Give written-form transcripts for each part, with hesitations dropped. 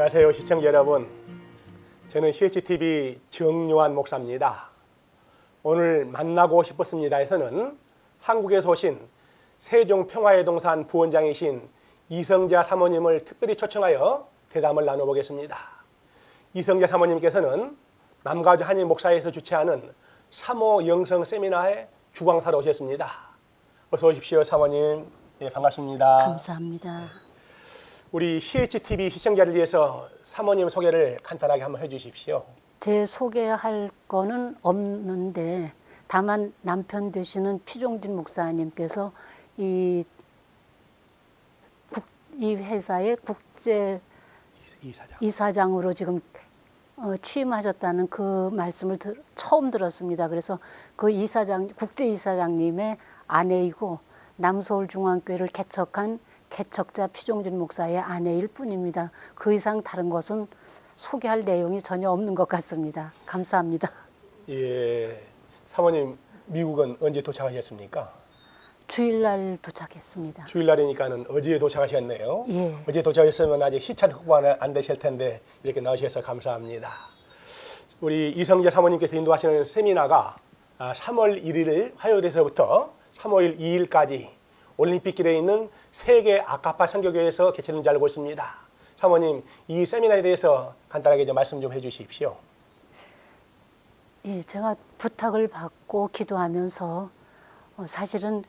안녕하세요, 시청자 여러분. 저는 CHTV 정요한 목사입니다. 오늘 만나고 싶었습니다에서는 한국에서 오신 세종평화의 동산 부원장이신 이성자 사모님을 특별히 초청하여 대담을 나눠보겠습니다. 이성자 사모님께서는 남가주 한인 목사에서 주최하는 3호 영성 세미나에 주광사로 오셨습니다. 어서 오십시오, 사모님. 예, 반갑습니다. 감사합니다. 우리 CHTV 시청자를 위해서 사모님 소개를 간단하게 한번 해주십시오. 제 소개할 거는 없는데 다만 남편 되시는 피종진 목사님께서 이 회사의 국제 이사장으로 지금 취임하셨다는 그 말씀을 처음 들었습니다. 그래서 그 국제 이사장님의 아내이고 남서울중앙교회를 개척한 개척자 피종진 목사의 아내일 뿐입니다. 그 이상 다른 것은 소개할 내용이 전혀 없는 것 같습니다. 감사합니다. 예, 사모님 미국은 언제 도착하셨습니까? 주일날 도착했습니다. 주일날이니까는 어제 도착하셨네요. 예. 어제 도착했으면 아직 시차 확보 안 되실 텐데 이렇게 나오셔서 감사합니다. 우리 이성재 사모님께서 인도하시는 세미나가 3월 1일 화요일에서부터 3월 2일까지 올림픽길에 있는 세계 아카파 선교교회에서 개최되는 줄 알고 있습니다. 사모님, 이 세미나에 대해서 간단하게 좀 말씀 좀 해주십시오. 예, 제가 부탁을 받고 기도하면서 사실은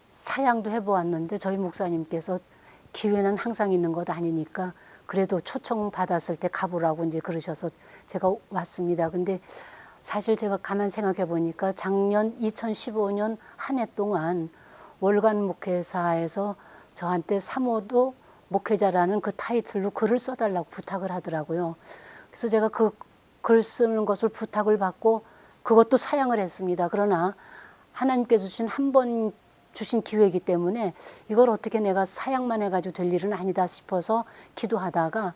사양도 해보았는데 저희 목사님께서 기회는 항상 있는 것 아니니까 그래도 초청 받았을 때 가보라고 이제 그러셔서 제가 왔습니다. 근데 사실 제가 가만 생각해 보니까 작년 2015년 한 해 동안 월간 목회사에서 저한테 3호도 목회자라는 그 타이틀로 글을 써달라고 부탁을 하더라고요. 그래서 제가 그 글 쓰는 것을 부탁을 받고 그것도 사양을 했습니다. 그러나 하나님께서 주신 한 번 주신 기회이기 때문에 이걸 어떻게 내가 사양만 해가지고 될 일은 아니다 싶어서 기도하다가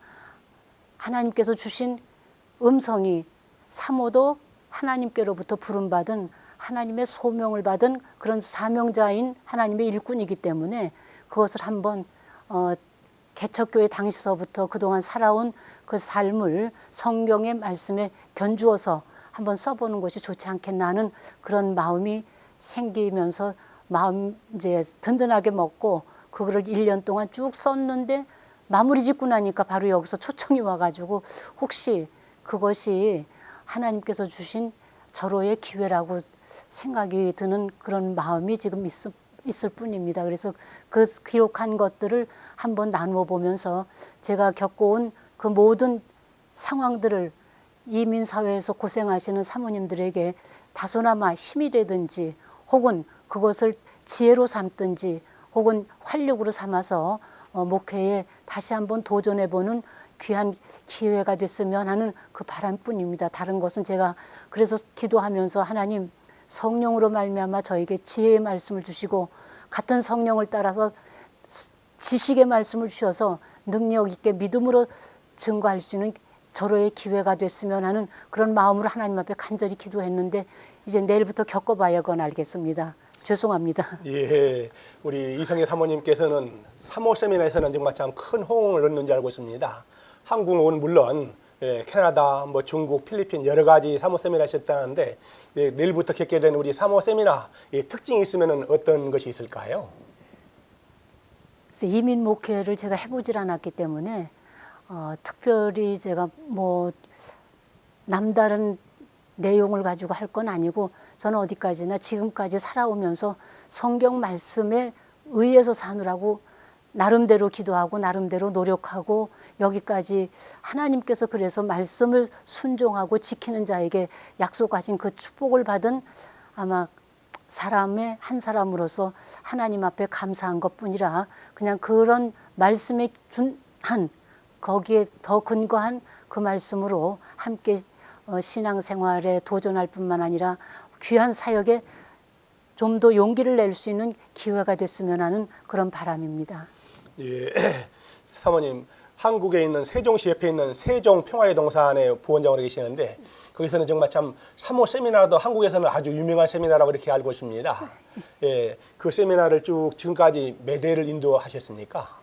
하나님께서 주신 음성이 3호도 하나님께로부터 부름받은 하나님의 소명을 받은 그런 사명자인 하나님의 일꾼이기 때문에 그것을 한번 개척교회 당시서부터 그동안 살아온 그 삶을 성경의 말씀에 견주어서 한번 써보는 것이 좋지 않겠나 하는 그런 마음이 생기면서 마음 이제 든든하게 먹고 그거를 1년 동안 쭉 썼는데 마무리 짓고 나니까 바로 여기서 초청이 와가지고 혹시 그것이 하나님께서 주신 절호의 기회라고 생각이 드는 그런 마음이 지금 있을 뿐입니다. 그래서 그 기록한 것들을 한번 나누어 보면서 제가 겪어온 그 모든 상황들을 이민사회에서 고생하시는 사모님들에게 다소나마 힘이 되든지 혹은 그것을 지혜로 삼든지 혹은 활력으로 삼아서 목회에 다시 한번 도전해보는 귀한 기회가 됐으면 하는 그 바람뿐입니다. 다른 것은 제가 그래서 기도하면서 하나님 성령으로 말미암아 저에게 지혜의 말씀을 주시고 같은 성령을 따라서 지식의 말씀을 주셔서 능력 있게 믿음으로 증거할 수 있는 절호의 기회가 됐으면 하는 그런 마음으로 하나님 앞에 간절히 기도했는데 이제 내일부터 겪어봐야건 알겠습니다. 죄송합니다. 예, 우리 이성애 사모님께서는 3호 세미나에서는 정말 참 큰 호응을 얻는 줄 알고 있습니다. 한국은 물론 캐나다, 중국, 필리핀 여러 가지 3호 세미나 하셨다는데 내일부터 겪게 된 우리 3호 세미나 특징이 있으면 어떤 것이 있을까요? 이민 목회를 제가 해보질 않았기 때문에 특별히 제가 남다른 내용을 가지고 할 건 아니고 저는 어디까지나 지금까지 살아오면서 성경 말씀에 의해서 사느라고 나름대로 기도하고 나름대로 노력하고 여기까지 하나님께서 그래서 말씀을 순종하고 지키는 자에게 약속하신 그 축복을 받은 아마 사람의 한 사람으로서 하나님 앞에 감사한 것뿐이라 그냥 그런 말씀에 준한 거기에 더 근거한 그 말씀으로 함께 신앙생활에 도전할 뿐만 아니라 귀한 사역에 좀 더 용기를 낼 수 있는 기회가 됐으면 하는 그런 바람입니다. 예, 사모님 한국에 있는 세종시 옆에 있는 세종평화의 동산의 부원장으로 계시는데 거기서는 정말 참 3호 세미나도 한국에서는 아주 유명한 세미나라고 이렇게 알고 있습니다. 예, 그 세미나를 쭉 지금까지 몇 회를 인도하셨습니까?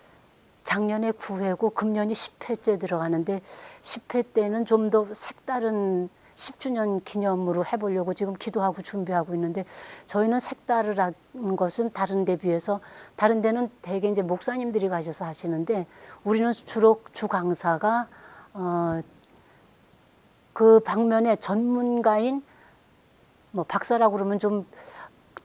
작년에 9회고 금년이 10회째 들어가는데 10회 때는 좀 더 색다른 10주년 기념으로 해보려고 지금 기도하고 준비하고 있는데 저희는 색다르다는 것은 다른 데 비해서 다른 데는 대개 이제 목사님들이 가셔서 하시는데 우리는 주로 주 강사가 그 방면에 전문가인 뭐 박사라고 그러면 좀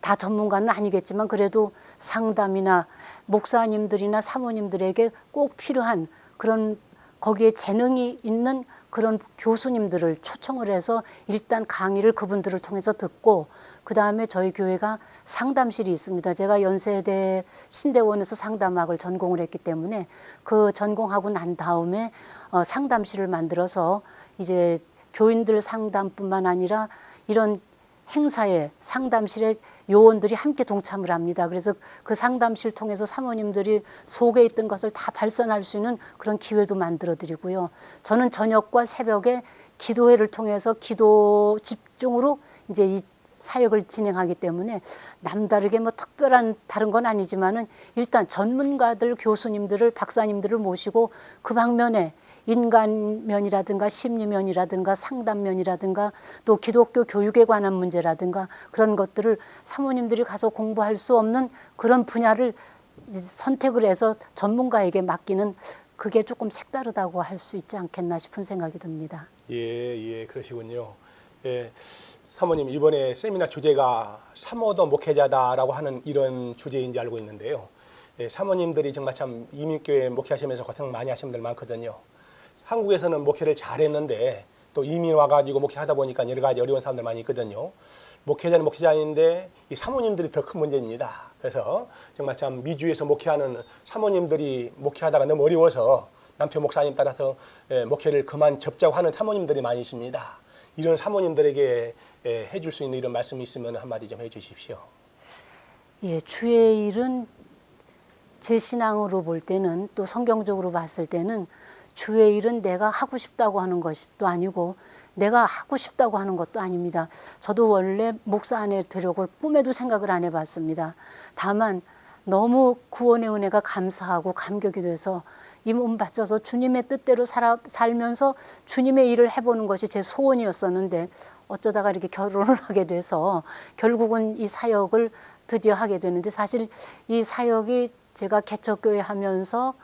다 전문가는 아니겠지만 그래도 상담이나 목사님들이나 사모님들에게 꼭 필요한 그런 거기에 재능이 있는 그런 교수님들을 초청을 해서 일단 강의를 그분들을 통해서 듣고 그 다음에 저희 교회가 상담실이 있습니다. 제가 연세대 신대원에서 상담학을 전공을 했기 때문에 그 전공하고 난 다음에 상담실을 만들어서 이제 교인들 상담뿐만 아니라 이런 행사에 상담실에 요원들이 함께 동참을 합니다. 그래서 그 상담실 통해서 사모님들이 속에 있던 것을 다 발산할 수 있는 그런 기회도 만들어 드리고요. 저는 저녁과 새벽에 기도회를 통해서 기도 집중으로 이제 이 사역을 진행하기 때문에 남다르게 뭐 특별한 다른 건 아니지만은 일단 전문가들, 교수님들을, 박사님들을 모시고 그 방면에 인간면이라든가 심리면이라든가 상담면이라든가 또 기독교 교육에 관한 문제라든가 그런 것들을 사모님들이 가서 공부할 수 없는 그런 분야를 선택을 해서 전문가에게 맡기는 그게 조금 색다르다고 할 수 있지 않겠나 싶은 생각이 듭니다. 예, 그러시군요. 예, 사모님 이번에 세미나 주제가 사모도 목회자다라고 하는 이런 주제인지 알고 있는데요. 예, 사모님들이 정말 참 이민교회 목회하시면서 고생 많이 하신 분들 많거든요. 한국에서는 목회를 잘했는데 또 이민 와가지고 목회하다 보니까 여러 가지 어려운 사람들 많이 있거든요. 목회자는 목회자인데 이 사모님들이 더 큰 문제입니다. 그래서 정말 참 미주에서 목회하는 사모님들이 목회하다가 너무 어려워서 남편 목사님 따라서 목회를 그만 접자고 하는 사모님들이 많으십니다. 이런 사모님들에게 해줄 수 있는 이런 말씀이 있으면 한마디 좀 해주십시오. 예, 주의 일은 제 신앙으로 볼 때는 또 성경적으로 봤을 때는 주의 일은 내가 하고 싶다고 하는 것도 아니고 내가 하고 싶다고 하는 것도 아닙니다. 저도 원래 목사 안에 되려고 꿈에도 생각을 안 해봤습니다. 다만 너무 구원의 은혜가 감사하고 감격이 돼서 이 몸 바쳐서 주님의 뜻대로 살면서 주님의 일을 해보는 것이 제 소원이었었는데 어쩌다가 이렇게 결혼을 하게 돼서 결국은 이 사역을 드디어 하게 되는데 사실 이 사역이 제가 개척교회 하면서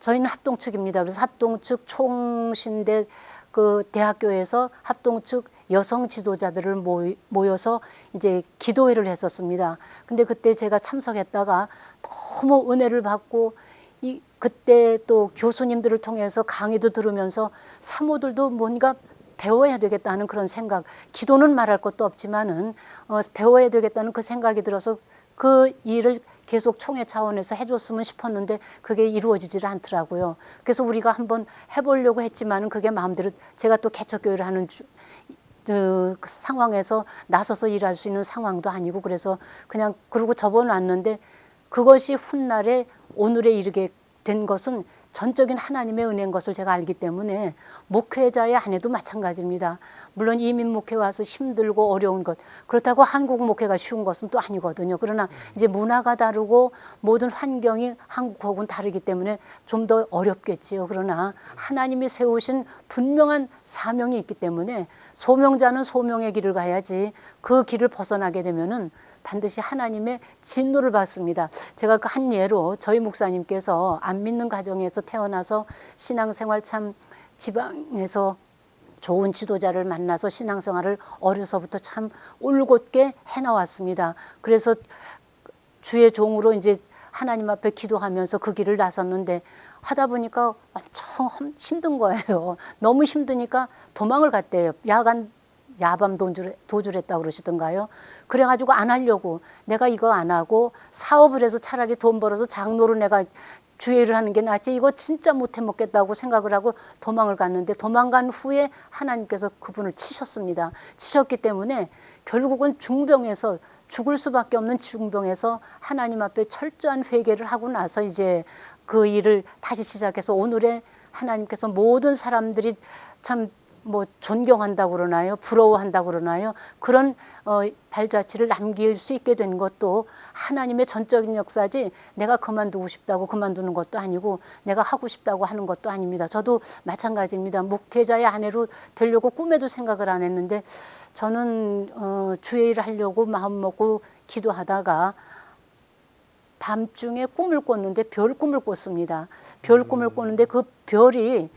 저희는 합동측입니다. 그래서 합동측 총신대 그 대학교에서 합동측 여성 지도자들을 모여서 이제 기도회를 했었습니다. 근데 그때 제가 참석했다가 너무 은혜를 받고 그때 또 교수님들을 통해서 강의도 들으면서 사모들도 뭔가 배워야 되겠다는 그런 생각, 기도는 말할 것도 없지만은 배워야 되겠다는 그 생각이 들어서 그 일을 계속 총회 차원에서 해줬으면 싶었는데 그게 이루어지질 않더라고요. 그래서 우리가 한번 해보려고 했지만은 그게 마음대로 제가 또 개척교회를 하는 그 상황에서 나서서 일할 수 있는 상황도 아니고 그래서 그냥 그러고 접어놨는데 그것이 훗날에 오늘에 이르게 된 것은 전적인 하나님의 은혜인 것을 제가 알기 때문에 목회자의 아내도 마찬가지입니다. 물론 이민 목회 와서 힘들고 어려운 것 그렇다고 한국 목회가 쉬운 것은 또 아니거든요. 그러나 이제 문화가 다르고 모든 환경이 한국하고는 다르기 때문에 좀 더 어렵겠지요. 그러나 하나님이 세우신 분명한 사명이 있기 때문에 소명자는 소명의 길을 가야지 그 길을 벗어나게 되면은 반드시 하나님의 진노를 받습니다. 제가 그 한 예로 저희 목사님께서 안 믿는 가정에서 태어나서 신앙생활 참 지방에서 좋은 지도자를 만나서 신앙생활을 어려서부터 참 올곧게 해나왔습니다. 그래서 주의 종으로 이제 하나님 앞에 기도하면서 그 길을 나섰는데 하다 보니까 엄청 힘든 거예요. 너무 힘드니까 도망을 갔대요. 야밤 도주를 했다고 그러시던가요. 그래가지고 안 하려고 내가 이거 안 하고 사업을 해서 차라리 돈 벌어서 장로로 내가 주의 일을 하는 게 낫지 이거 진짜 못해 먹겠다고 생각을 하고 도망을 갔는데 도망간 후에 하나님께서 그분을 치셨습니다. 치셨기 때문에 결국은 중병에서 죽을 수밖에 없는 중병에서 하나님 앞에 철저한 회개를 하고 나서 이제 그 일을 다시 시작해서 오늘의 하나님께서 모든 사람들이 참 뭐 존경한다고 그러나요? 부러워한다고 그러나요? 그런 발자취를 남길 수 있게 된 것도 하나님의 전적인 역사지 내가 그만두고 싶다고 그만두는 것도 아니고 내가 하고 싶다고 하는 것도 아닙니다. 저도 마찬가지입니다. 목회자의 아내로 되려고 꿈에도 생각을 안 했는데 저는 주의 일을 하려고 마음먹고 기도하다가 밤중에 꿈을 꿨는데 별 꿈을 꿨습니다. 별 꿈을 꿨는데 그 별이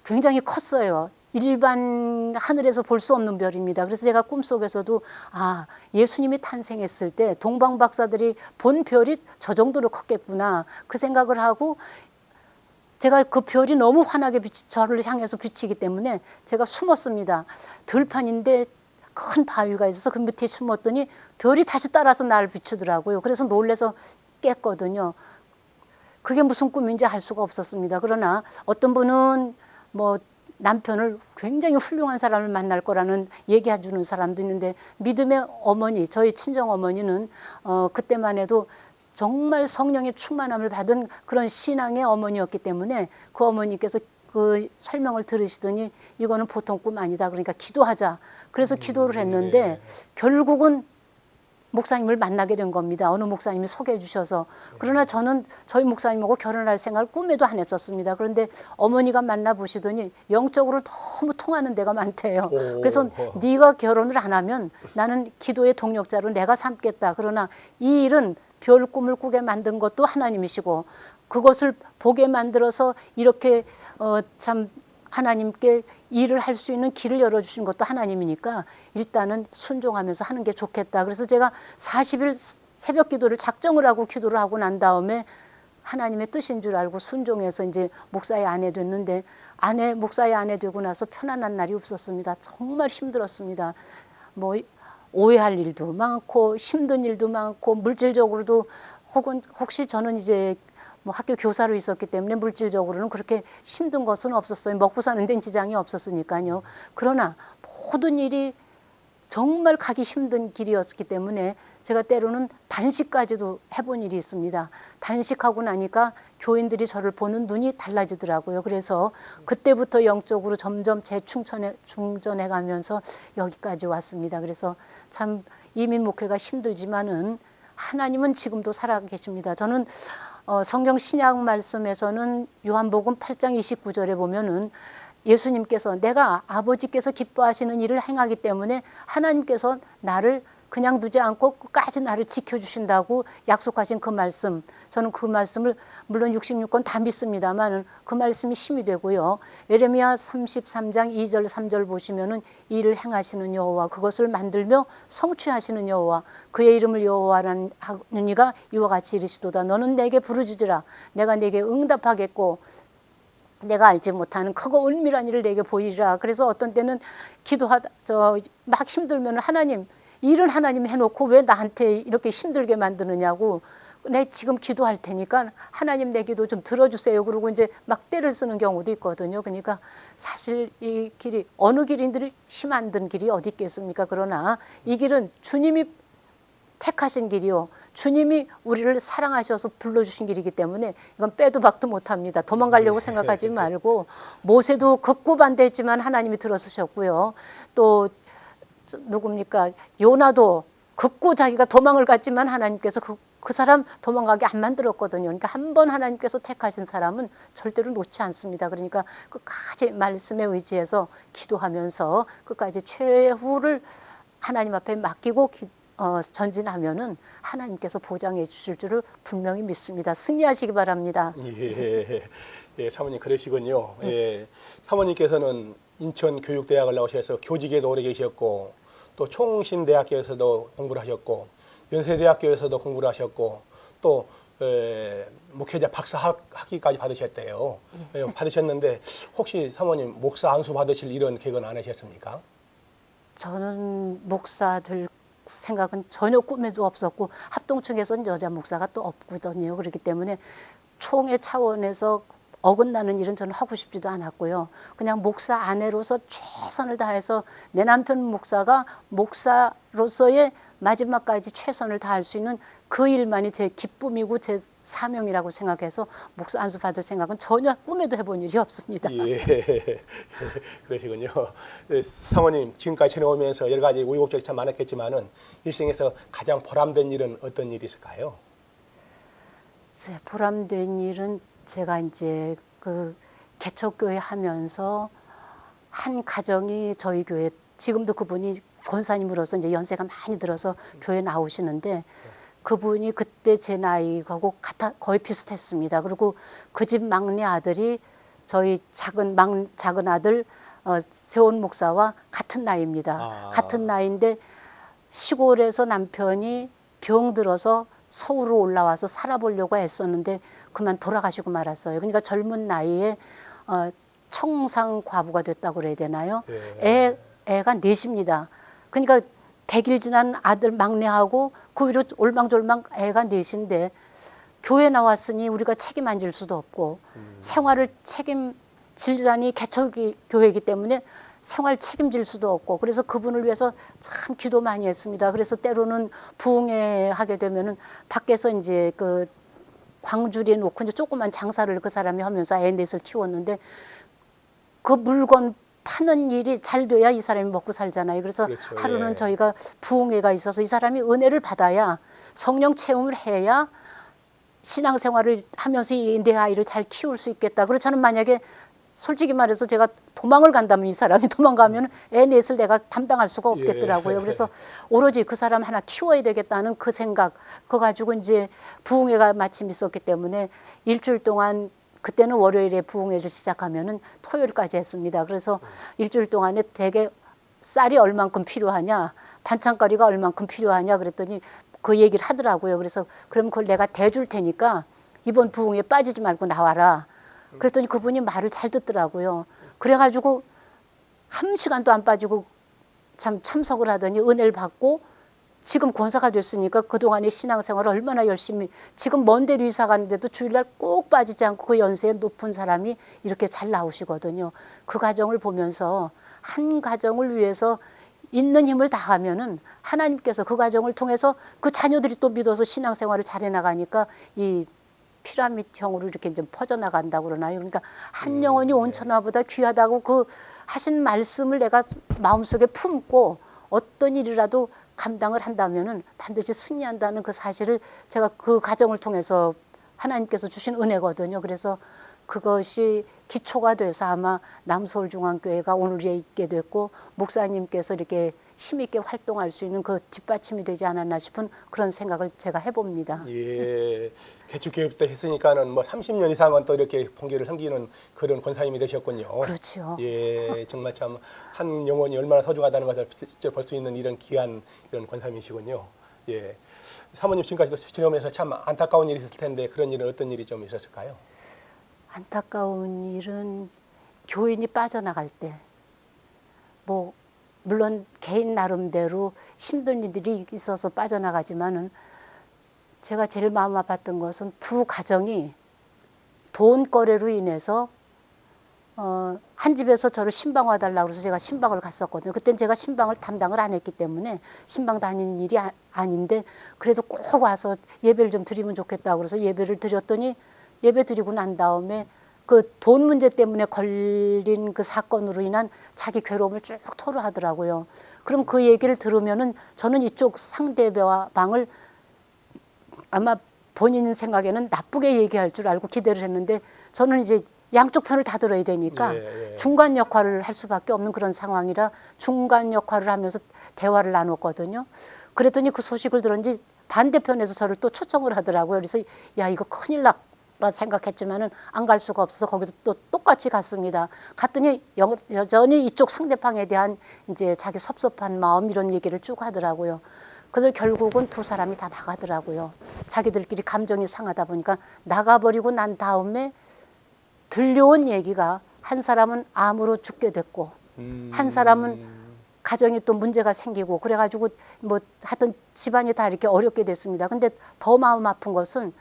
굉장히 컸어요. 일반 하늘에서 볼 수 없는 별입니다. 그래서 제가 꿈속에서도 예수님이 탄생했을 때 동방 박사들이 본 별이 저 정도로 컸겠구나 그 생각을 하고 제가 그 별이 너무 환하게 저를 향해서 비치기 때문에 제가 숨었습니다. 들판인데 큰 바위가 있어서 그 밑에 숨었더니 별이 다시 따라서 나를 비추더라고요. 그래서 놀래서 깼거든요. 그게 무슨 꿈인지 알 수가 없었습니다. 그러나 어떤 분은 뭐 남편을 굉장히 훌륭한 사람을 만날 거라는 얘기해 주는 사람도 있는데 믿음의 어머니, 저희 친정 어머니는 그때만 해도 정말 성령의 충만함을 받은 그런 신앙의 어머니였기 때문에 그 어머니께서 그 설명을 들으시더니 이거는 보통 꿈 아니다. 그러니까 기도하자. 그래서 기도를 했는데 결국은 목사님을 만나게 된 겁니다. 어느 목사님이 소개해 주셔서. 그러나 저는 저희 목사님하고 결혼할 생각을 꿈에도 안 했었습니다. 그런데 어머니가 만나보시더니 영적으로 너무 통하는 데가 많대요. 그래서 네가 결혼을 안 하면 나는 기도의 동력자로 내가 삼겠다. 그러나 이 일은 별 꿈을 꾸게 만든 것도 하나님이시고 그것을 보게 만들어서 이렇게 참 하나님께 일을 할 수 있는 길을 열어주신 것도 하나님이니까 일단은 순종하면서 하는 게 좋겠다. 그래서 제가 40일 새벽 기도를 작정을 하고 기도를 하고 난 다음에 하나님의 뜻인 줄 알고 순종해서 이제 목사의 아내 됐는데 목사의 아내 되고 나서 편안한 날이 없었습니다. 정말 힘들었습니다. 뭐 오해할 일도 많고 힘든 일도 많고 물질적으로도 혹시 저는 이제 뭐 학교 교사로 있었기 때문에 물질적으로는 그렇게 힘든 것은 없었어요. 먹고 사는 데는 지장이 없었으니까요. 그러나 모든 일이 정말 가기 힘든 길이었기 때문에 제가 때로는 단식까지도 해본 일이 있습니다. 단식하고 나니까 교인들이 저를 보는 눈이 달라지더라고요. 그래서 그때부터 영적으로 점점 재충전해 가면서 여기까지 왔습니다. 그래서 참 이민 목회가 힘들지만은 하나님은 지금도 살아계십니다. 저는 성경 신약 말씀에서는 요한복음 8장 29절에 보면은 예수님께서 내가 아버지께서 기뻐하시는 일을 행하기 때문에 하나님께서 나를 그냥 두지 않고 끝까지 나를 지켜주신다고 약속하신 그 말씀, 저는 그 말씀을 물론 66권 다 믿습니다만 그 말씀이 힘이 되고요. 예레미야 33장 2절 3절 보시면은 이를 행하시는 여호와 그것을 만들며 성취하시는 여호와 그의 이름을 여호와라는 이가 이와 같이 이르시도다. 너는 내게 부르짖으라 내가 내게 응답하겠고 내가 알지 못하는 크고 은밀한 일을 내게 보이리라. 그래서 어떤 때는 기도하다 막 힘들면 하나님 일은 하나님 해놓고 왜 나한테 이렇게 힘들게 만드느냐고 내 지금 기도할 테니까 하나님 내 기도 좀 들어주세요. 그러고 이제 막 떼를 쓰는 경우도 있거든요. 그러니까 사실 이 길이 어느 길인들 힘 안 든 길이 어디 있겠습니까? 그러나 이 길은 주님이 택하신 길이요. 주님이 우리를 사랑하셔서 불러주신 길이기 때문에 이건 빼도 박도 못합니다. 도망가려고 생각하지 말고 모세도 극구 반대했지만 하나님이 들어서셨고요. 또 누굽니까? 요나도 극구 자기가 도망을 갔지만 하나님께서 그 사람 도망가게 안 만들었거든요. 그러니까 한 번 하나님께서 택하신 사람은 절대로 놓지 않습니다. 그러니까 끝까지 말씀에 의지해서 기도하면서 끝까지 최후를 하나님 앞에 맡기고 전진하면은 하나님께서 보장해 주실 줄을 분명히 믿습니다. 승리하시기 바랍니다. 예, 사모님 그러시군요. 예, 사모님께서는 인천교육대학을 나오셔서 교직에도 오래 계셨고 또 총신대학교에서도 공부를 하셨고 연세대학교에서도 공부를 하셨고 또 목회자 박사 학위까지 받으셨대요. 받으셨는데 혹시 사모님 목사 안수 받으실 이런 계획은 안 하셨습니까? 저는 목사 될 생각은 전혀 꿈에도 없었고 합동층에서는 여자 목사가 또 없거든요. 그렇기 때문에 총회 차원에서 어긋나는 일은 저는 하고 싶지도 않았고요. 그냥 목사 아내로서 최선을 다해서 내 남편 목사가 목사로서의 마지막까지 최선을 다할 수 있는 그 일만이 제 기쁨이고 제 사명이라고 생각해서 목사 안수 받을 생각은 전혀 꿈에도 해본 일이 없습니다. 예, 그러시군요. 사모님 지금까지 지내오면서 여러 가지 우여곡절이 참 많았겠지만은 일생에서 가장 보람된 일은 어떤 일이 있을까요? 보람된 일은 제가 이제 그 개척교회 하면서 한 가정이 저희 교회 지금도 그분이 권사님으로서 이제 연세가 많이 들어서 교회 나오시는데 그분이 그때 제 나이하고 거의 비슷했습니다. 그리고 그 집 막내 아들이 저희 작은 아들 세원 목사와 같은 나이입니다. 같은 나이인데 시골에서 남편이 병들어서 서울로 올라와서 살아보려고 애썼는데 그만 돌아가시고 말았어요. 그러니까 젊은 나이에 청상 과부가 됐다고 그래야 되나요? 애가 넷입니다. 그러니까 100일 지난 아들 막내하고 그 위로 올망졸망 애가 넷인데 교회 나왔으니 우리가 책임 안 질 수도 없고 생활을 책임질자니 개척교회이기 때문에 생활 책임질 수도 없고 그래서 그분을 위해서 참 기도 많이 했습니다. 그래서 때로는 부흥회 하게 되면은 밖에서 이제 그 광주리에 놓고 이제 조그만 장사를 그 사람이 하면서 애 넷을 키웠는데 그 물건 파는 일이 잘 돼야 이 사람이 먹고 살잖아요. 그래서 그렇죠. 하루는 예. 저희가 부흥회가 있어서 이 사람이 은혜를 받아야 성령 체험을 해야 신앙생활을 하면서 내 아이를 잘 키울 수 있겠다. 그래서 저는 만약에 솔직히 말해서 제가 도망을 간다면 이 사람이 도망가면 애 넷을 내가 담당할 수가 없겠더라고요. 예. 그래서 오로지 그 사람 하나 키워야 되겠다는 그 생각 그거 가지고 이제 부흥회가 마침 있었기 때문에 일주일 동안 그때는 월요일에 부흥회를 시작하면은 토요일까지 했습니다. 그래서 일주일 동안에 대개 쌀이 얼만큼 필요하냐, 반찬거리가 얼만큼 필요하냐 그랬더니 그 얘기를 하더라고요. 그래서 그럼 그걸 내가 대줄 테니까 이번 부흥회에 빠지지 말고 나와라. 그랬더니 그분이 말을 잘 듣더라고요. 그래가지고 1시간도 안 빠지고 참 참석을 하더니 은혜를 받고 지금 권사가 됐으니까 그동안의 신앙생활을 얼마나 열심히 지금 먼 데로 이사 갔는데도 주일날 꼭 빠지지 않고 그 연세에 높은 사람이 이렇게 잘 나오시거든요. 그 가정을 보면서 한 가정을 위해서 있는 힘을 다하면은 하나님께서 그 가정을 통해서 그 자녀들이 또 믿어서 신앙생활을 잘해 나가니까 이 피라미드형으로 이렇게 좀 퍼져나간다고 그러나요? 그러니까 한 영혼이 온천하보다 귀하다고 그 하신 말씀을 내가 마음속에 품고 어떤 일이라도 감당을 한다면은 반드시 승리한다는 그 사실을 제가 그 과정을 통해서 하나님께서 주신 은혜거든요. 그래서 그것이 기초가 돼서 아마 남서울중앙교회가 오늘에 있게 됐고 목사님께서 이렇게 힘있게 활동할 수 있는 그 뒷받침이 되지 않았나 싶은 그런 생각을 제가 해봅니다. 예, 개축교회부터 했으니까는 뭐 30년 이상은 또 이렇게 봉교를 섬기는 그런 권사님이 되셨군요. 그렇죠. 예, 정말 참 한 영혼이 얼마나 소중하다는 것을 직접 볼 수 있는 이런 귀한 이런 권사님이시군요. 예, 사모님 지금까지도 지내오면서 참 안타까운 일이 있을 텐데 그런 일은 어떤 일이 좀 있었을까요? 안타까운 일은 교인이 빠져나갈 때, 뭐 물론 개인 나름대로 힘든 일들이 있어서 빠져나가지만은 제가 제일 마음 아팠던 것은 두 가정이 돈거래로 인해서 한 집에서 저를 신방 와달라고 해서 제가 신방을 갔었거든요. 그때는 제가 신방을 담당을 안 했기 때문에 신방 다니는 일이 아닌데 그래도 꼭 와서 예배를 좀 드리면 좋겠다고 그래서 예배를 드렸더니 예배 드리고 난 다음에 그 돈 문제 때문에 걸린 그 사건으로 인한 자기 괴로움을 쭉 토로하더라고요. 그럼 그 얘기를 들으면은 저는 이쪽 상대방을 아마 본인 생각에는 나쁘게 얘기할 줄 알고 기대를 했는데 저는 이제 양쪽 편을 다 들어야 되니까 중간 역할을 할 수밖에 없는 그런 상황이라 중간 역할을 하면서 대화를 나눴거든요. 그랬더니 그 소식을 들었는지 반대편에서 저를 또 초청을 하더라고요. 그래서 야 이거 큰일 났라 생각했지만은 안 갈 수가 없어서 거기도 또 똑같이 갔습니다. 갔더니 여전히 이쪽 상대방에 대한 이제 자기 섭섭한 마음 이런 얘기를 쭉 하더라고요. 그래서 결국은 두 사람이 다 나가더라고요. 자기들끼리 감정이 상하다 보니까 나가버리고 난 다음에 들려온 얘기가 한 사람은 암으로 죽게 됐고 한 사람은 가정이 또 문제가 생기고 그래가지고 뭐 하여튼 집안이 다 이렇게 어렵게 됐습니다. 근데 더 마음 아픈 것은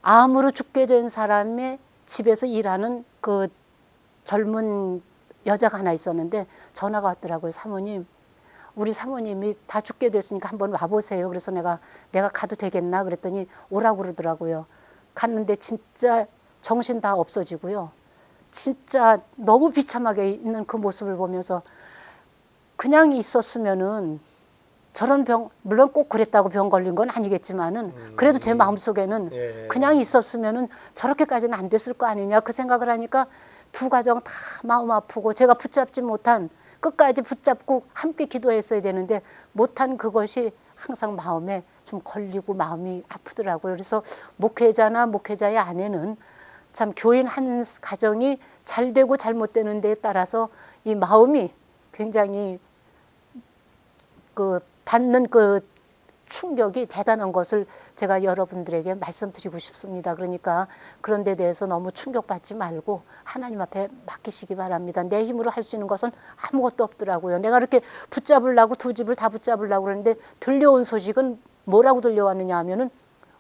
암으로 죽게 된 사람의 집에서 일하는 그 젊은 여자가 하나 있었는데 전화가 왔더라고요. 사모님 우리 사모님이 다 죽게 됐으니까 한번 와보세요. 그래서 내가 가도 되겠나 그랬더니 오라고 그러더라고요. 갔는데 진짜 정신 다 없어지고요. 진짜 너무 비참하게 있는 그 모습을 보면서 그냥 있었으면은 저런 병, 물론 꼭 그랬다고 병 걸린 건 아니겠지만은 그래도 제 마음속에는 예. 그냥 있었으면은 저렇게까지는 안 됐을 거 아니냐 그 생각을 하니까 두 가정 다 마음 아프고 제가 붙잡지 못한 끝까지 붙잡고 함께 기도했어야 되는데 못한 그것이 항상 마음에 좀 걸리고 마음이 아프더라고요. 그래서 목회자나 목회자의 아내는 참 교인 한 가정이 잘 되고 잘못되는 데에 따라서 이 마음이 굉장히 그 받는 그 충격이 대단한 것을 제가 여러분들에게 말씀드리고 싶습니다. 그러니까 그런 데 대해서 너무 충격받지 말고 하나님 앞에 맡기시기 바랍니다. 내 힘으로 할 수 있는 것은 아무것도 없더라고요. 내가 이렇게 붙잡으려고 두 집을 다 붙잡으려고 그러는데 들려온 소식은 뭐라고 들려왔느냐 하면은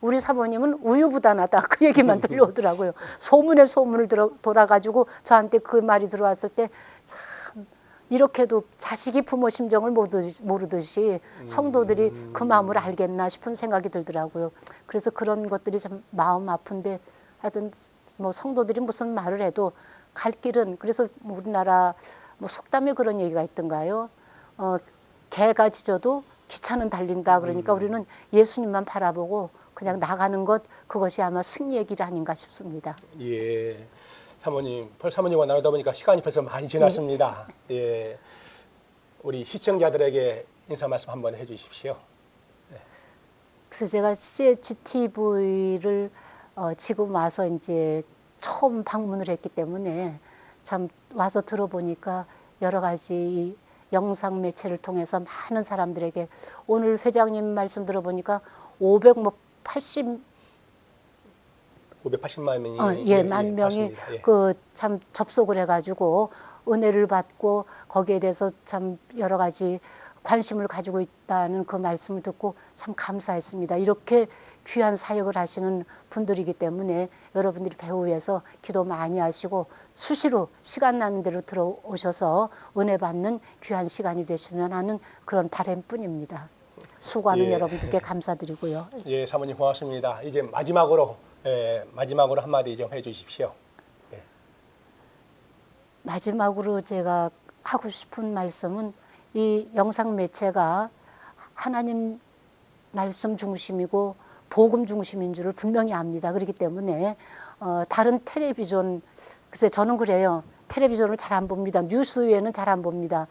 우리 사모님은 우유부단하다 그 얘기만 들려오더라고요. 소문에 소문을 돌아가지고 저한테 그 말이 들어왔을 때 참 이렇게도 자식이 부모 심정을 모르듯이 성도들이 그 마음을 알겠나 싶은 생각이 들더라고요. 그래서 그런 것들이 참 마음 아픈데 하여튼 뭐 성도들이 무슨 말을 해도 갈 길은 그래서 우리나라 뭐 속담에 그런 얘기가 있던가요. 개가 짖어도 기차는 달린다. 그러니까 우리는 예수님만 바라보고 그냥 나가는 것 그것이 아마 승리의 길 아닌가 싶습니다. 예. 사모님, 사모님과 나누다 보니까 시간이 벌써 많이 지났습니다. 예. 우리 시청자들에게 인사 말씀 한번 해주십시오. 그래서 제가 CHTV를 지금 와서 이제 처음 방문을 했기 때문에 참 와서 들어보니까 여러 가지 영상 매체를 통해서 많은 사람들에게 오늘 회장님 말씀 들어보니까 580만 명이 만 명이 그 참 접속을 해가지고 은혜를 받고 거기에 대해서 참 여러 가지 관심을 가지고 있다는 그 말씀을 듣고 참 감사했습니다. 이렇게 귀한 사역을 하시는 분들이기 때문에 여러분들이 배후에서 기도 많이 하시고 수시로 시간 나는 대로 들어오셔서 은혜 받는 귀한 시간이 되시면 하는 그런 바람뿐입니다. 수고하는 여러분들께 감사드리고요. 예, 사모님 고맙습니다. 이제 마지막으로 한마디 좀 해주십시오. 예. 마지막으로 제가 하고 싶은 말씀은 이 영상 매체가 하나님 말씀 중심이고 복음 중심인 줄을 분명히 압니다. 그렇기 때문에 다른 텔레비전 글쎄 저는 그래요. 텔레비전을 잘 안 봅니다. 뉴스 외에는 잘 안 봅니다.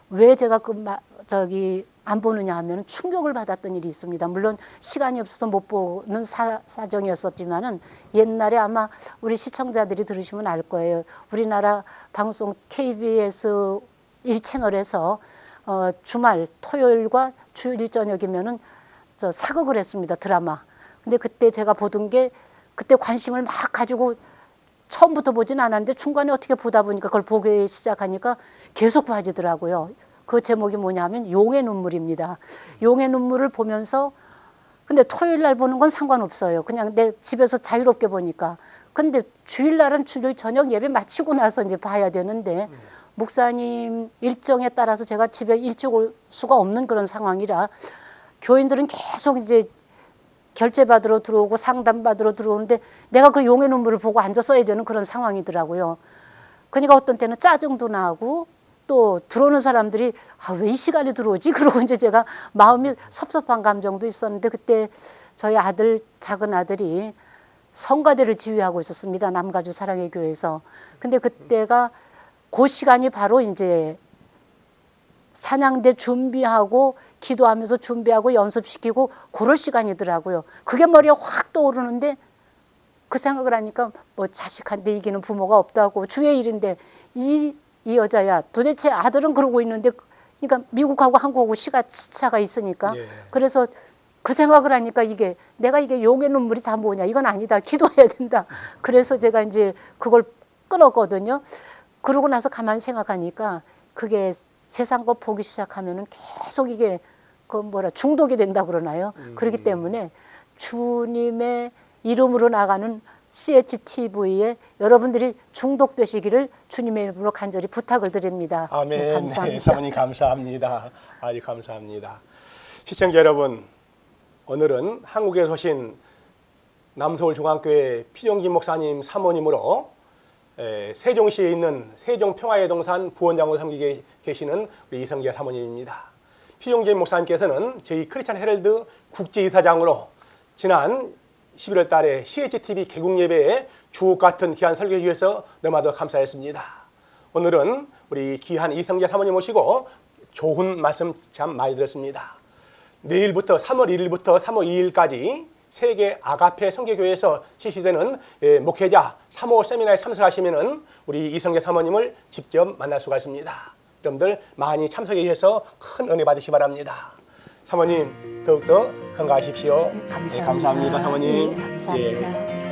왜 제가 안 보느냐 하면 충격을 받았던 일이 있습니다. 물론 시간이 없어서 못 보는 사정이었었지만은 옛날에 아마 우리 시청자들이 들으시면 알 거예요. 우리나라 방송 KBS 1채널에서 주말 토요일과 주일 저녁이면은 사극을 했습니다. 드라마. 근데 그때 제가 보던 게 그때 관심을 막 가지고 처음부터 보진 않았는데 중간에 어떻게 보다 보니까 그걸 보기 시작하니까 계속 빠지더라고요. 그 제목이 뭐냐면 용의 눈물입니다. 용의 눈물을 보면서 근데 토요일 날 보는 건 상관없어요. 그냥 내 집에서 자유롭게 보니까. 근데 주일날은 주일 저녁 예배 마치고 나서 이제 봐야 되는데 목사님 일정에 따라서 제가 집에 일찍 올 수가 없는 그런 상황이라 교인들은 계속 이제 결제 받으러 들어오고 상담 받으러 들어오는데 내가 그 용의 눈물을 보고 앉아 써야 되는 그런 상황이더라고요. 그러니까 어떤 때는 짜증도 나고 또 들어오는 사람들이 왜 이 시간에 들어오지? 그러고 이제 제가 마음이 섭섭한 감정도 있었는데 그때 저희 작은 아들이 성가대를 지휘하고 있었습니다. 남가주 사랑의 교회에서. 근데 그때가 그 시간이 바로 이제 찬양대 준비하고 기도하면서 준비하고 연습시키고 그럴 시간이더라고요. 그게 머리에 확 떠오르는데 그 생각을 하니까 뭐 자식한테 이기는 부모가 없다고 주의 일인데 이 여자야 도대체 아들은 그러고 있는데 그러니까 미국하고 한국하고 시차가 있으니까 그래서 그 생각을 하니까 내가 이게 용의 눈물이 다 뭐냐 이건 아니다 기도해야 된다. 그래서 제가 이제 그걸 끊었거든요. 그러고 나서 가만히 생각하니까 그게 세상 거 보기 시작하면은 계속 이게 중독이 된다 그러나요? 그렇기 때문에 주님의 이름으로 나가는 CHTV에 여러분들이 중독되시기를 주님의 이름으로 간절히 부탁을 드립니다. 아멘. 네, 감사합니다. 네, 사모님 감사합니다. 아주 감사합니다. 시청자 여러분, 오늘은 한국에서 오신 남서울중앙교회 피용기 목사님 사모님으로 세종시에 있는 세종평화의 동산 부원장으로 섬기고 계시는 우리 이성재 사모님입니다. 피용기 목사님께서는 저희 크리스찬 헤럴드 국제이사장으로 지난 11월 달에 CHTV 개국 예배에 주옥 같은 귀한 설교 주셔서 너무나도 감사했습니다. 오늘은 우리 귀한 이성재 사모님 모시고 좋은 말씀 참 많이 들었습니다. 내일부터 3월 1일부터 3월 2일까지 세계 아가페 선교교회에서 실시되는 목회자 3호 세미나에 참석하시면은 우리 이성재 사모님을 직접 만날 수가 있습니다. 여러분들 많이 참석해 주셔서 큰 은혜 받으시기 바랍니다. 사모님 더욱더 건강하십시오. 네, 감사합니다. 네, 감사합니다, 사모님. 네, 감사합니다. 예.